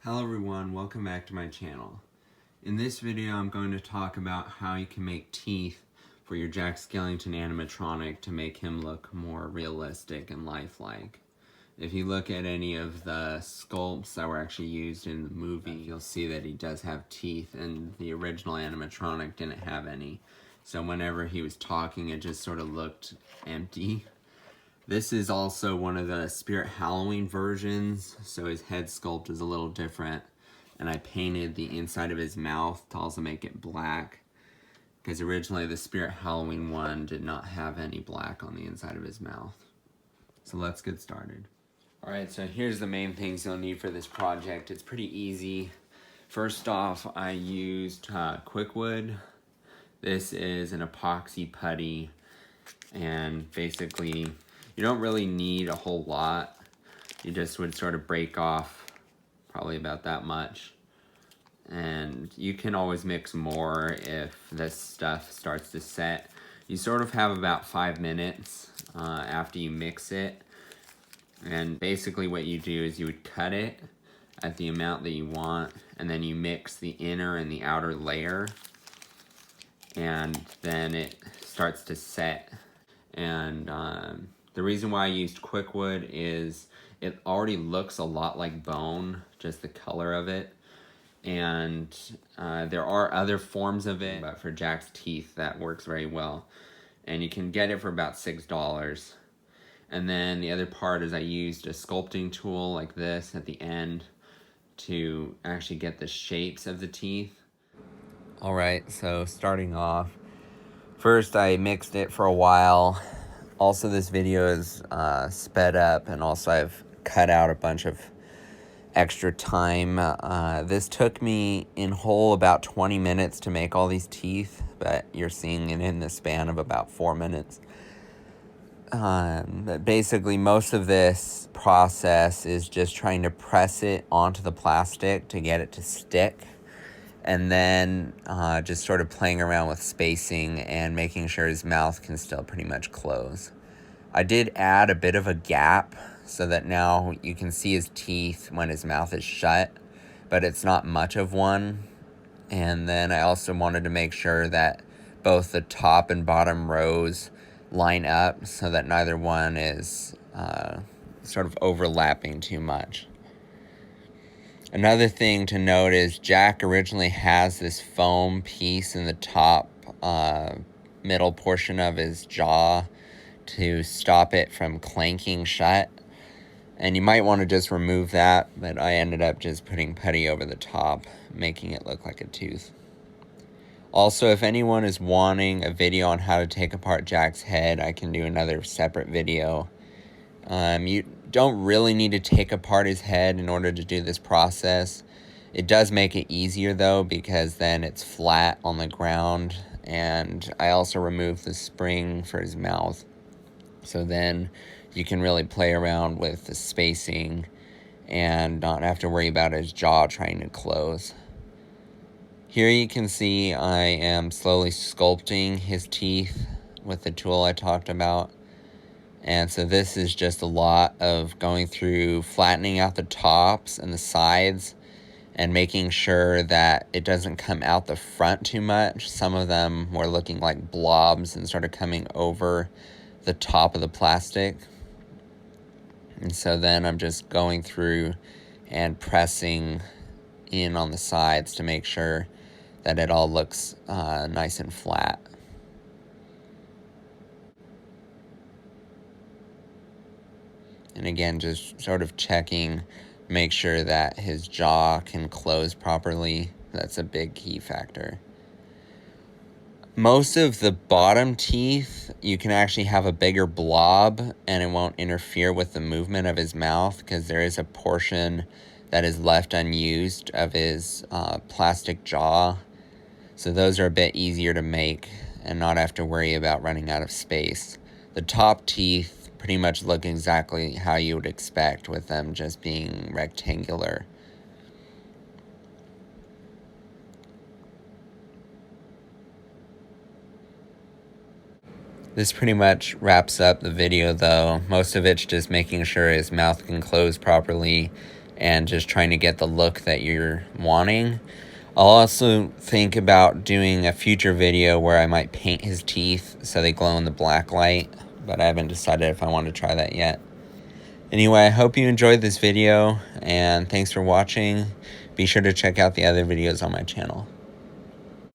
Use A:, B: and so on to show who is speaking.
A: Hello everyone, welcome back to my channel. In this video I'm going to talk about how you can make teeth for your Jack Skellington animatronic to make him look more realistic and lifelike. If you look at any of the sculpts that were actually used in the movie, you'll see that he does have teeth, and the original animatronic didn't have any. So whenever he was talking, it just sort of looked empty. This is also one of the Spirit Halloween versions, so his head sculpt is a little different. And I painted the inside of his mouth to also make it black, because originally the Spirit Halloween one did not have any black on the inside of his mouth. So let's get started. Alright, so here's the main things you'll need for this project. It's pretty easy. First off, I used Quickwood. This is an epoxy putty, and basically you don't really need a whole lot. You just would sort of break off probably about that much. And you can always mix more if this stuff starts to set. You sort of have about 5 minutes after you mix it. And basically what you do is you would cut it at the amount that you want, and then you mix the inner and the outer layer, and then it starts to set. And the reason why I used Quickwood is it already looks a lot like bone, just the color of it. And there are other forms of it, but for Jack's teeth that works very well. And you can get it for about $6. And then the other part is I used a sculpting tool like this at the end to actually get the shapes of the teeth. Alright, so starting off, first I mixed it for a while. Also, this video is sped up, and also I've cut out a bunch of extra time. This took me in whole about 20 minutes to make all these teeth, but you're seeing it in the span of about 4 minutes. But basically, most of this process is just trying to press it onto the plastic to get it to stick, and then just sort of playing around with spacing and making sure his mouth can still pretty much close. I did add a bit of a gap so that now you can see his teeth when his mouth is shut, but it's not much of one. And then I also wanted to make sure that both the top and bottom rows line up so that neither one is sort of overlapping too much. Another thing to note is Jack originally has this foam piece in the top middle portion of his jaw to stop it from clanking shut. And you might want to just remove that, but I ended up just putting putty over the top, making it look like a tooth. Also, if anyone is wanting a video on how to take apart Jack's head, I can do another separate video. You don't really need to take apart his head in order to do this process. It does make it easier though, because then it's flat on the ground, and I also removed the spring for his mouth. So then you can really play around with the spacing and not have to worry about his jaw trying to close. Here you can see I am slowly sculpting his teeth with the tool I talked about. And so this is just a lot of going through flattening out the tops and the sides and making sure that it doesn't come out the front too much. Some of them were looking like blobs and sort of coming over the top of the plastic. And so then I'm just going through and pressing in on the sides to make sure that it all looks nice and flat. And again, just sort of checking, make sure that his jaw can close properly. That's a big key factor. Most of the bottom teeth, you can actually have a bigger blob and it won't interfere with the movement of his mouth, because there is a portion that is left unused of his plastic jaw. So those are a bit easier to make and not have to worry about running out of space. The top teeth pretty much look exactly how you would expect, with them just being rectangular. This pretty much wraps up the video though. Most of it's just making sure his mouth can close properly and just trying to get the look that you're wanting. I'll also think about doing a future video where I might paint his teeth so they glow in the black light, but I haven't decided if I want to try that yet. Anyway, I hope you enjoyed this video, and thanks for watching. Be sure to check out the other videos on my channel.